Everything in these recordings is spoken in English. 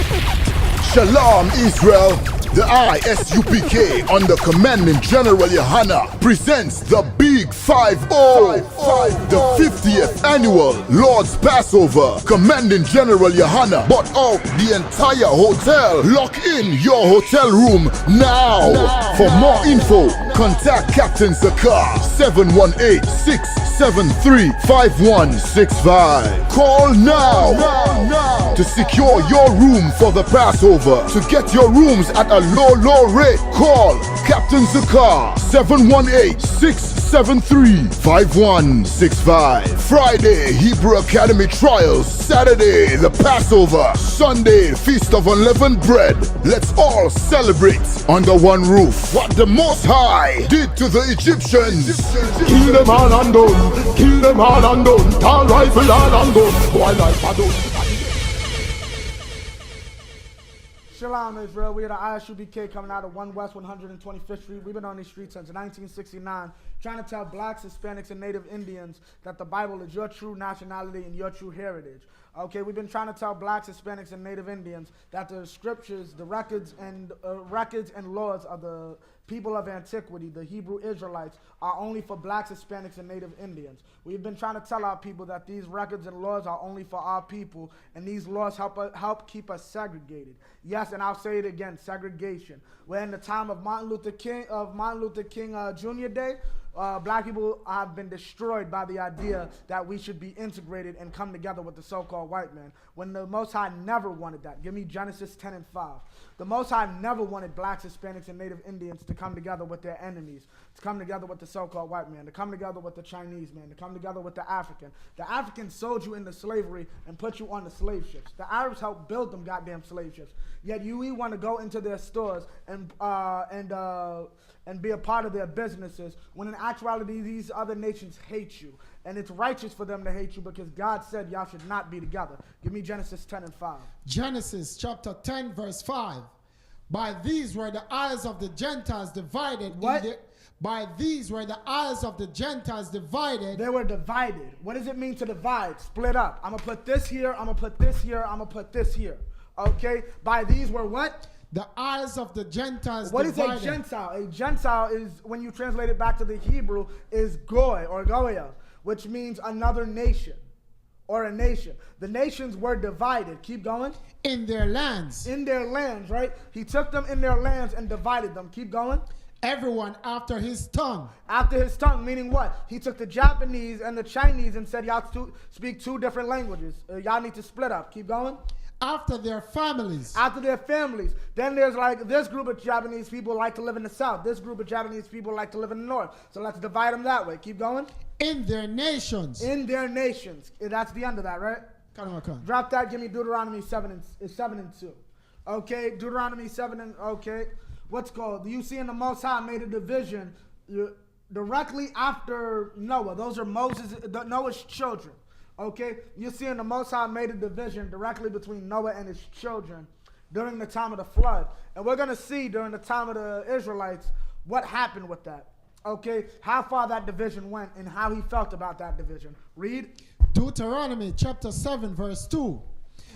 Shalom Israel, the ISUPK under Commanding General Yohana presents the Big 5-0, the 50th annual Lord's Passover. Commanding General Yohana bought out the entire hotel. Lock in your hotel room now. For more info, contact Captain Zakar 718-673-5165. Call now to secure your room for the Passover. To get your rooms at a low rate, call Captain Zakar 718-673-5165. Friday, Hebrew Academy Trials. Saturday, the Passover. Sunday, Feast of Unleavened Bread. Let's all celebrate under one roof. What the Most High did to the Egyptians. Kill them all and done. Kill them all and done. Tall rifle all and done. Boy like a done. Shalom Israel, we are the ISUBK coming out of 1 West 125th Street. We've been on these streets since 1969, trying to tell blacks, Hispanics, and Native Indians that the Bible is your true nationality and your true heritage. Okay, we've been trying to tell blacks, Hispanics, and Native Indians that the scriptures, the records and laws of the people of antiquity, the Hebrew Israelites, are only for blacks, Hispanics, and Native Indians. We've been trying to tell our people that these records and laws are only for our people, and these laws help keep us segregated. Yes, and I'll say it again, segregation. We're in the time of Martin Luther King Jr. Day. Black people have been destroyed by the idea that we should be integrated and come together with the so-called white man, when the Most High never wanted that. Give me Genesis 10:5. The Most High never wanted blacks, Hispanics, and Native Indians to come together with their enemies, to come together with the so-called white man, to come together with the Chinese man, to come together with the African. The Africans sold you into slavery and put you on the slave ships. The Arabs helped build them goddamn slave ships. Yet you want to go into their stores and be a part of their businesses, when in actuality these other nations hate you. And it's righteous for them to hate you because God said y'all should not be together. Give me Genesis 10:5. Genesis chapter 10 verse 5. By these were the eyes of the Gentiles divided. What? By these were the eyes of the Gentiles divided. They were divided. What does it mean to divide? Split up. I'm going to put this here, I'm going to put this here, I'm going to put this here. Okay? By these were what? The eyes of the Gentiles What divided. is a Gentile? A Gentile is, when you translate it back to the Hebrew, is goy or goya, which means another nation or a nation. The nations were divided. Keep going. In their lands. In their lands, right? He took them in their lands and divided them. Keep going. Everyone after his tongue. After his tongue, meaning what? He took the Japanese and the Chinese and said, y'all speak two different languages. Y'all need to split up. Keep going. After their families. After their families. Then there's like this group of Japanese people like to live in the south. This group of Japanese people like to live in the north. So let's divide them that way. Keep going. In their nations. In their nations. That's the end of that, right? Drop that. Give me Deuteronomy 7 and 2. Okay, Deuteronomy 7 and, okay. What's called? You see in the Most High made a division directly after Noah. Those are Noah's children. Okay, you see in the Most High made a division directly between Noah and his children during the time of the flood. And we're going to see during the time of the Israelites what happened with that. Okay, how far that division went and how he felt about that division. Read. Deuteronomy chapter 7 verse 2.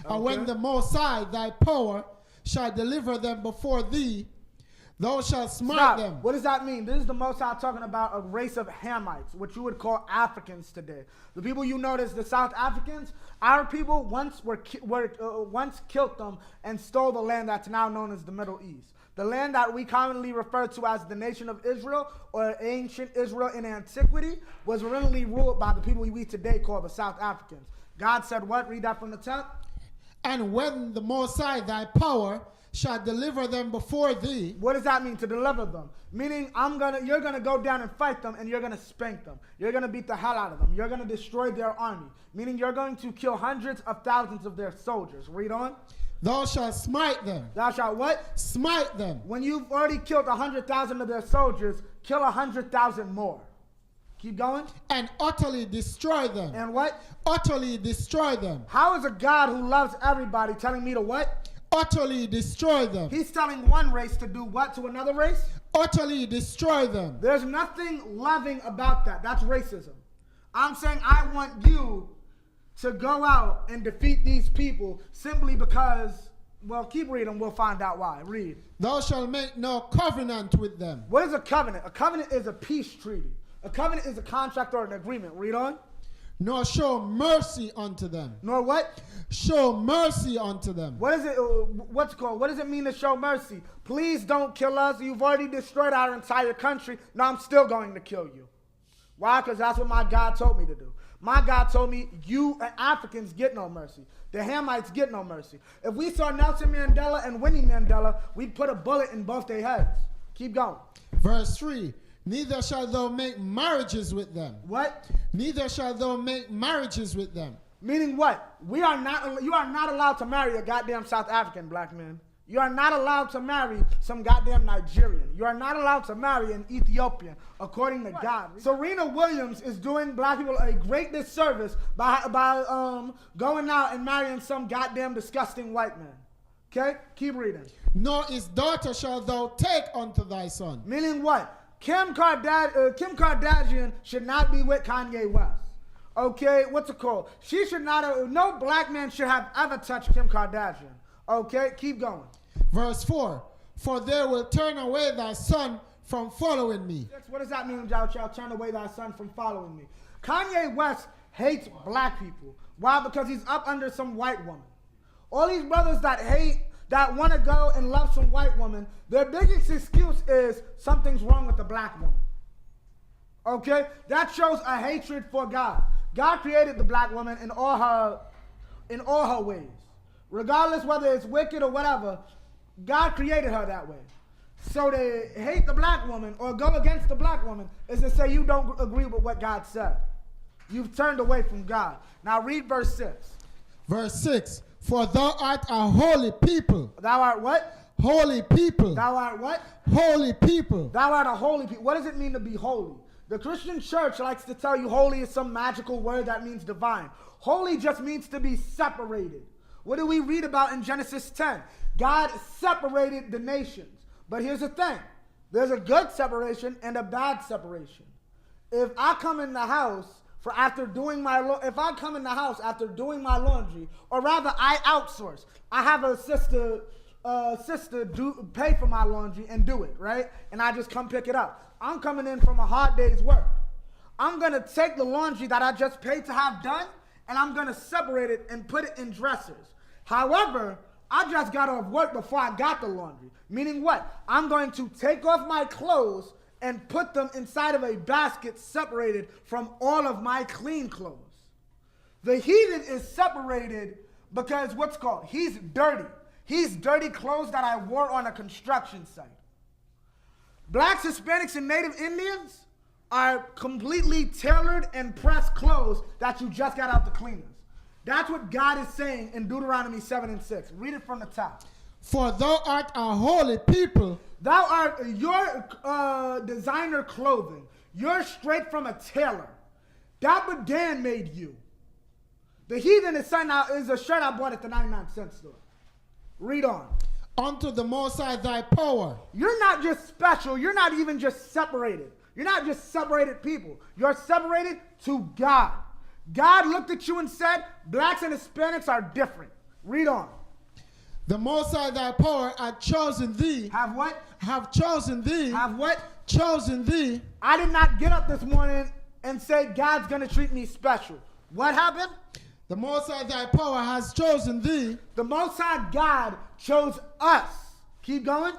And when the Most High thy power shall deliver them before thee, thou shalt smite them. What does that mean? This is the Most High talking about a race of Hamites, which you would call Africans today. The people you notice, the South Africans, our people once killed them and stole the land that's now known as the Middle East. The land that we commonly refer to as the nation of Israel or ancient Israel in antiquity was originally ruled by the people we today call the South Africans. God said what? Read that from the top. And when the Most High thy power shall deliver them before thee. What does that mean, to deliver them? Meaning you're gonna go down and fight them and you're gonna spank them. You're gonna beat the hell out of them. You're gonna destroy their army. Meaning you're going to kill hundreds of thousands of their soldiers. Read on. Thou shalt smite them. Thou shalt what? Smite them. When you've already killed 100,000 of their soldiers, kill 100,000 more. Keep going. And utterly destroy them. And what? Utterly destroy them. How is a God who loves everybody telling me to what? Utterly destroy them. He's telling one race to do what to another race? Utterly destroy them. There's nothing loving about that. That's racism. I'm saying I want you to go out and defeat these people simply because Well, keep reading. We'll find out why. Read. Thou shalt make no covenant with them. What is a covenant? A covenant is a peace treaty. A covenant is a contract or an agreement. Read on. Nor show mercy unto them. Nor what? Show mercy unto them. What is it? What's it called? What does it mean to show mercy? Please don't kill us. You've already destroyed our entire country. Now I'm still going to kill you. Why? Because that's what my God told me to do. My God told me, you Africans get no mercy. The Hamites get no mercy. If we saw Nelson Mandela and Winnie Mandela, we'd put a bullet in both their heads. Keep going. Verse 3. Neither shalt thou make marriages with them. What? Neither shalt thou make marriages with them. Meaning what? You are not allowed to marry a goddamn South African black man. You are not allowed to marry some goddamn Nigerian. You are not allowed to marry an Ethiopian, according to God. Serena Williams is doing black people a great disservice by going out and marrying some goddamn disgusting white man. Okay? Keep reading. Nor his daughter shalt thou take unto thy son. Meaning what? Kim Kardashian should not be with Kanye West. Okay, what's it called? She should not, no black man should have ever touched Kim Kardashian. Okay, keep going. Verse 4. For they will turn away thy son from following me. What does that mean, y'all turn away thy son from following me? Kanye West hates black people. Why? Because he's up under some white woman. All these brothers that want to go and love some white woman, their biggest excuse is something's wrong with the black woman. Okay? That shows a hatred for God. God created the black woman in all her ways. Regardless whether it's wicked or whatever, God created her that way. So to hate the black woman or go against the black woman is to say you don't agree with what God said. You've turned away from God. Now read verse 6. Verse 6. For thou art a holy people. Thou art what? Holy people. Thou art what? Holy people. Thou art a holy people. What does it mean to be holy? The Christian church likes to tell you holy is some magical word that means divine. Holy just means to be separated. What do we read about in Genesis 10? God separated the nations. But here's the thing. There's a good separation and a bad separation. If I come in the house after doing my laundry, or rather I outsource. I have a sister pay for my laundry and do it, right? And I just come pick it up. I'm coming in from a hard day's work. I'm going to take the laundry that I just paid to have done, and I'm going to separate it and put it in dressers. However, I just got off work before I got the laundry. Meaning what? I'm going to take off my clothes and put them inside of a basket separated from all of my clean clothes. The heathen is separated because what's called? He's dirty. He's dirty clothes that I wore on a construction site. Blacks, Hispanics, and Native Indians are completely tailored and pressed clothes that you just got out the cleaners. That's what God is saying in Deuteronomy 7 and 6. Read it from the top. For thou art a holy people. Thou art your designer clothing. You're straight from a tailor. That what Dan made you. The heathen is a shirt I bought at the 99-cent store. Read on. Unto the Most High thy power. You're not just special. You're not even just separated. You're not just separated people. You're separated to God. God looked at you and said, blacks and Hispanics are different. Read on. The Most High thy power hath chosen thee. Have what? Have chosen thee. Have what? Chosen thee. I did not get up this morning and say God's going to treat me special. What happened? The Most High thy power has chosen thee. The Most High God chose us. Keep going.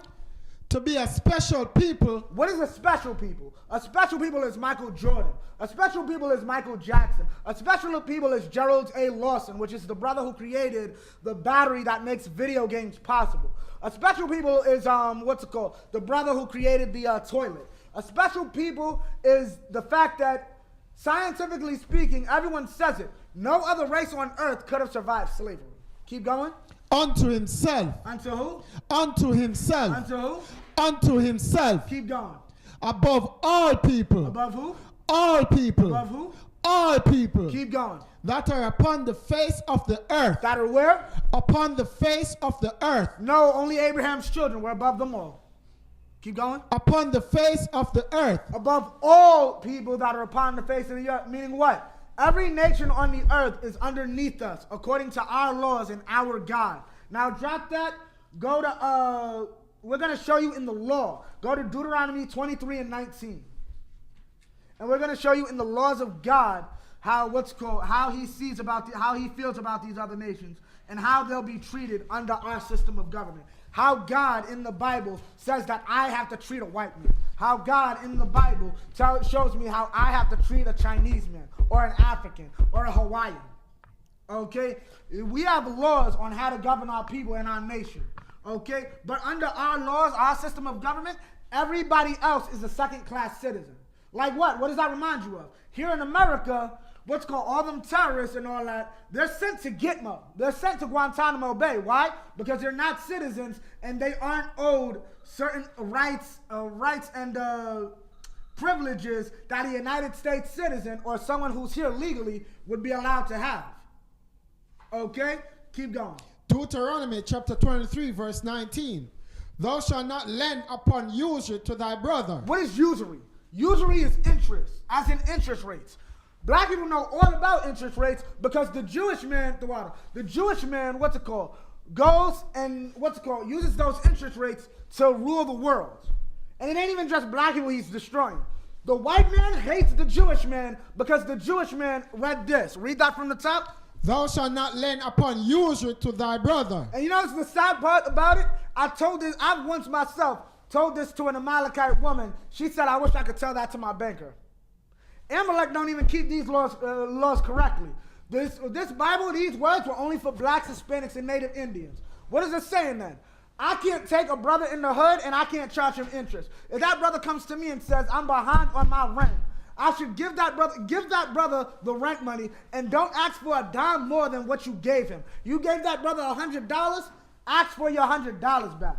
To be a special people. What is a special people? A special people is Michael Jordan. A special people is Michael Jackson. A special people is Gerald A. Lawson, which is the brother who created the battery that makes video games possible. A special people is, the brother who created the toilet. A special people is the fact that, scientifically speaking, everyone says it, no other race on earth could have survived slavery. Keep going. Unto himself. Unto who? Unto himself. Unto who? Unto himself. Keep going. Above all people. Above who? All people. Above who? All people. Keep going. That are upon the face of the earth. That are where? Upon the face of the earth. No, only Abraham's children were above them all. Keep going. Upon the face of the earth. Above all people that are upon the face of the earth. Meaning what? Every nation on the earth is underneath us according to our laws and our God. Now drop that. Go to, we're going to show you in the law. Go to Deuteronomy 23 and 19. And we're going to show you in the laws of God how he sees about how he feels about these other nations and how they'll be treated under our system of government. How God in the Bible says that I have to treat a white man. How God in the Bible shows me how I have to treat a Chinese man or an African or a Hawaiian. Okay? We have laws on how to govern our people and our nation. Okay? But under our laws, our system of government, everybody else is a second-class citizen. Like what? What does that remind you of? Here in America, what's called all them terrorists and all that, they're sent to Gitmo. They're sent to Guantanamo Bay. Why? Because they're not citizens and they aren't owed certain rights and privileges that a United States citizen or someone who's here legally would be allowed to have. Okay? Keep going. Deuteronomy chapter 23, verse 19. Thou shalt not lend upon usury to thy brother. What is usury? Usury is interest, as in interest rates. Black people know all about interest rates because the Jewish man, goes and uses those interest rates to rule the world. And it ain't even just black people he's destroying. The white man hates the Jewish man because the Jewish man read this. Read that from the top. Thou shalt not lend upon usury to thy brother. And you know what's the sad part about it? I've once myself told this to an Amalekite woman. She said, I wish I could tell that to my banker. Amalek don't even keep these laws correctly. This Bible, these words were only for blacks, Hispanics, and Native Indians. What is it saying then? I can't take a brother in the hood and I can't charge him interest. If that brother comes to me and says, I'm behind on my rent, I should give that brother the rent money and don't ask for a dime more than what you gave him. You gave that brother $100, ask for your $100 back.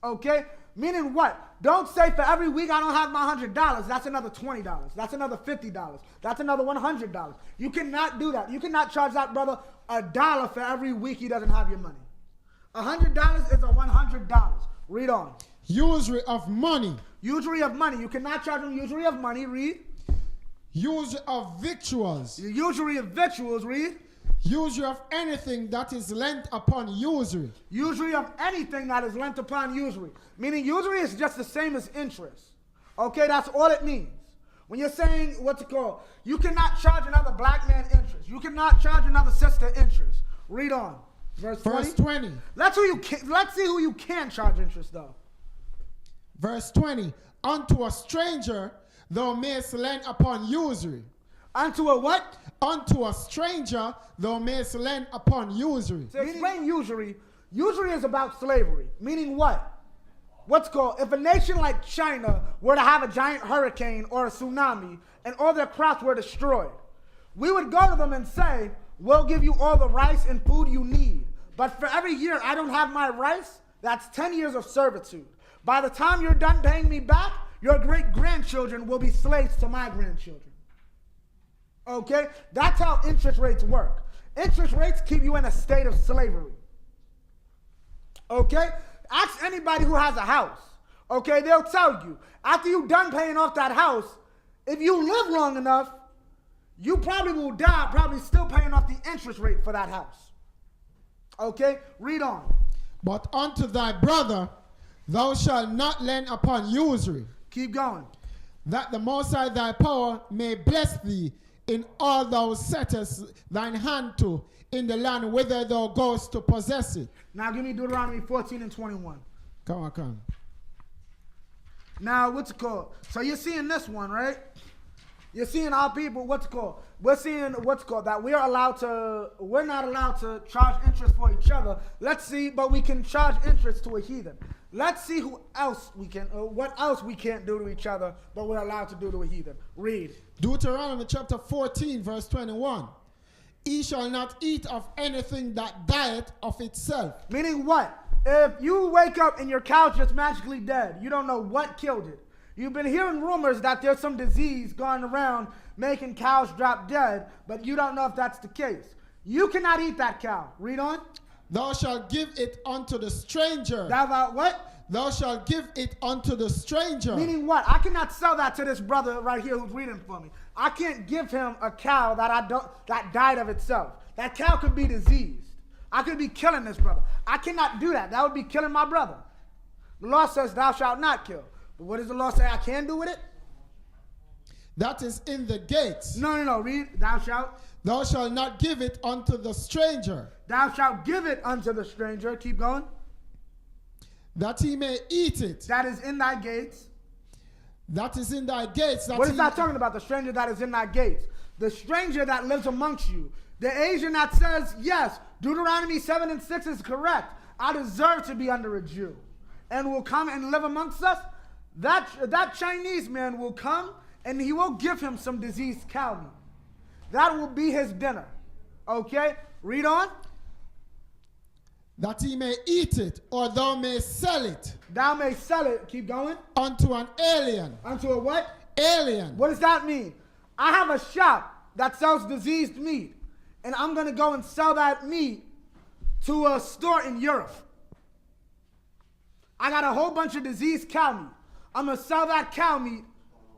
Okay? Meaning what? Don't say for every week I don't have my $100. That's another $20. That's another $50. That's another $100. You cannot do that. You cannot charge that brother $1 for every week he doesn't have your money. $100 is a $100. Read on. Usury of money. Usury of money. You cannot charge him usury of money. Read. Usury of victuals. Usury of victuals. Read. Usury of anything that is lent upon usury. Usury of anything that is lent upon usury. Meaning usury is just the same as interest. Okay, that's all it means. When you're saying, you cannot charge another black man interest. You cannot charge another sister interest. Read on. Verse 20. Let's see who you can charge interest though. Verse 20. Unto a stranger thou mayest lend upon usury. Unto a what? Unto a stranger thou mayest lend upon usury. To explain usury, usury is about slavery. Meaning what? If a nation like China were to have a giant hurricane or a tsunami and all their crops were destroyed, we would go to them and say, we'll give you all the rice and food you need. But for every year I don't have my rice, that's 10 years of servitude. By the time you're done paying me back, your great-grandchildren will be slaves to my grandchildren. Okay? That's how interest rates work. Interest rates keep you in a state of slavery. Okay? Ask anybody who has a house. Okay? They'll tell you. After you're done paying off that house, if you live long enough, you probably will die probably still paying off the interest rate for that house. Okay? Read on. But unto thy brother thou shalt not lend upon usury. Keep going. That the Most High thy power may bless thee in all thou settest thine hand to in the land whither thou goest to possess it. Now give me Deuteronomy 14 and 21. Come on. Now so you're seeing this one, right? You're seeing our people, we're seeing that we're not allowed to charge interest for each other. Let's see, but we can charge interest to a heathen. Let's see what else we can't do to each other, but we're allowed to do to a heathen. Read. Deuteronomy chapter 14, verse 21. Ye shall not eat of anything that dieth of itself. Meaning what? If you wake up and your cow is magically dead, you don't know what killed it. You've been hearing rumors that there's some disease going around making cows drop dead, but you don't know if that's the case. You cannot eat that cow. Read on. Thou shalt give it unto the stranger. Thou what? Thou shalt give it unto the stranger. Meaning what? I cannot sell that to this brother right here who's reading for me. I can't give him a cow that died of itself. That cow could be diseased. I could be killing this brother. I cannot do that. That would be killing my brother. The law says thou shalt not kill. But what does the law say I can do with it? That is in the gates. No. Read. Thou shalt. Thou shalt not give it unto the stranger. Thou shalt give it unto the stranger. Keep going. That he may eat it. That is in thy gates. That is in thy gates. What is that talking about? The stranger that is in thy gates. The stranger that lives amongst you. The Asian that says, yes, Deuteronomy 7:6 is correct. I deserve to be under a Jew. And will come and live amongst us. That Chinese man will come and he will give him some diseased cow meat. That will be his dinner. Okay? Read on. That he may eat it, or thou may sell it. Thou may sell it. Keep going. Unto an alien. Unto a what? Alien. What does that mean? I have a shop that sells diseased meat, and I'm going to go and sell that meat to a store in Europe. I got a whole bunch of diseased cow meat. I'm going to sell that cow meat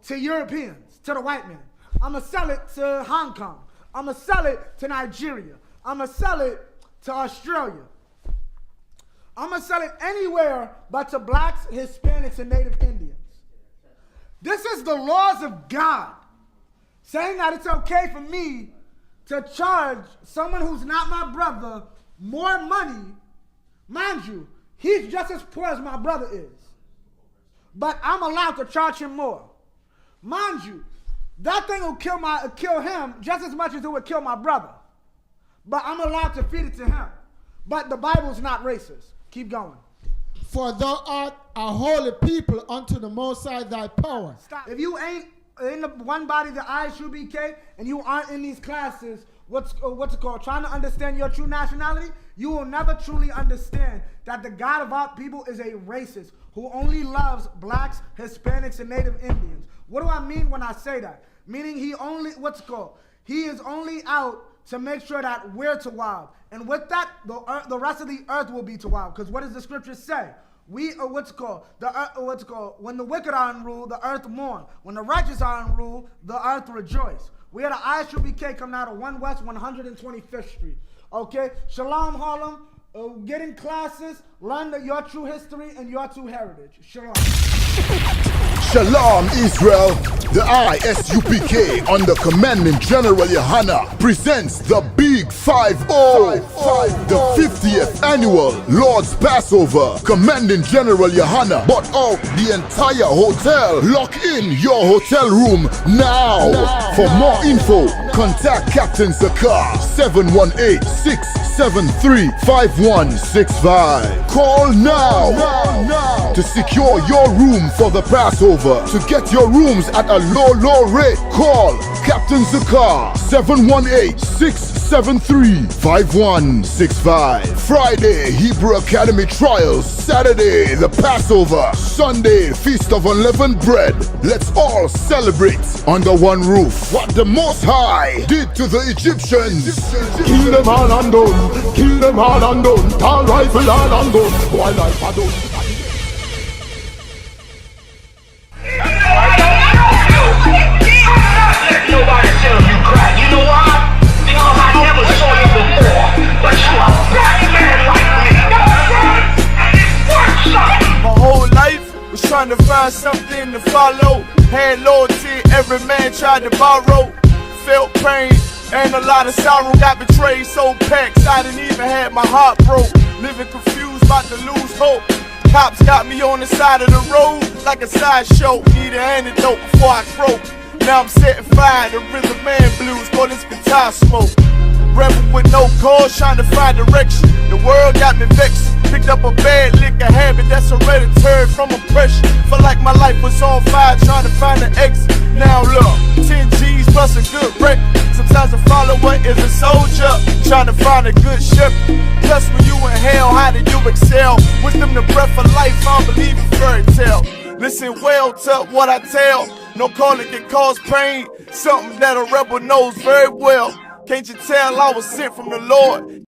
to Europeans, to the white man. I'm going to sell it to Hong Kong. I'm going to sell it to Nigeria. I'm going to sell it to Australia. I'm going to sell it anywhere but to blacks, Hispanics, and Native Indians. This is the laws of God, saying that it's okay for me to charge someone who's not my brother more money. Mind you, he's just as poor as my brother is. But I'm allowed to charge him more. Mind you, that thing will kill him just as much as it would kill my brother. But I'm allowed to feed it to him. But the Bible's not racist. Keep going. For thou art a holy people unto the Most High thy power. Stop. If you ain't in the one body, the ISUBK, and you aren't in these classes, what's it called, trying to understand your true nationality, you will never truly understand that the God of our people is a racist who only loves blacks, Hispanics, and Native Indians. What do I mean when I say that? Meaning he only, he is only out to make sure that we're to wild. And with that, the rest of the earth will be to wild. Because what does the scripture say? When the wicked are in rule, the earth mourn. When the righteous are in rule, the earth rejoice. We had an ISUBK coming out of 1 West 125th Street. Okay? Shalom, Harlem. Get in classes, learn your true history and your true heritage. Shalom. Shalom Israel, the ISUPK under Commanding General Yohana presents the Big 5-0, the 50th annual Lord's Passover. Commanding General Yohana bought out the entire hotel. Lock in your hotel room now. For more info, contact Captain Zakar 718-673-5165. Call now to secure your room for the Passover. To get your rooms at a low rate, call Captain Zakar 718-673-5165. Friday, Hebrew Academy Trials. Saturday, the Passover. Sunday, Feast of Unleavened Bread. Let's all celebrate under one roof what the Most High did to the Egyptians. Kill them all and done. Kill them all and done. Tall rifle all and done. Boy like a done. Nobody tell you cry. You know why? Because I never saw you before. But you a black man like me. And it's worth something. My whole life was trying to find something to follow. Had loyalty, every man tried to borrow. Felt pain and a lot of sorrow. Got betrayed, so packed, I didn't even have my heart broke. Living confused, about to lose hope. Cops got me on the side of the road like a sideshow. Need an antidote before I croak. Now I'm setting fire to Rhythm Man Blues, call this guitar smoke. Rebel with no cause, trying to find direction. The world got me vexed. Picked up a bad liquor habit that's hereditary from oppression. Felt like my life was on fire, trying to find an exit. Now look, 10 G's plus a good wreck. Sometimes a follower is a soldier, trying to find a good ship. Plus when you in hell, how do you excel? Wisdom the breath of life, I don't believe in fairy tale. Listen well to what I tell. No calling can cause pain. Something that a rebel knows very well. Can't you tell I was sent from the Lord?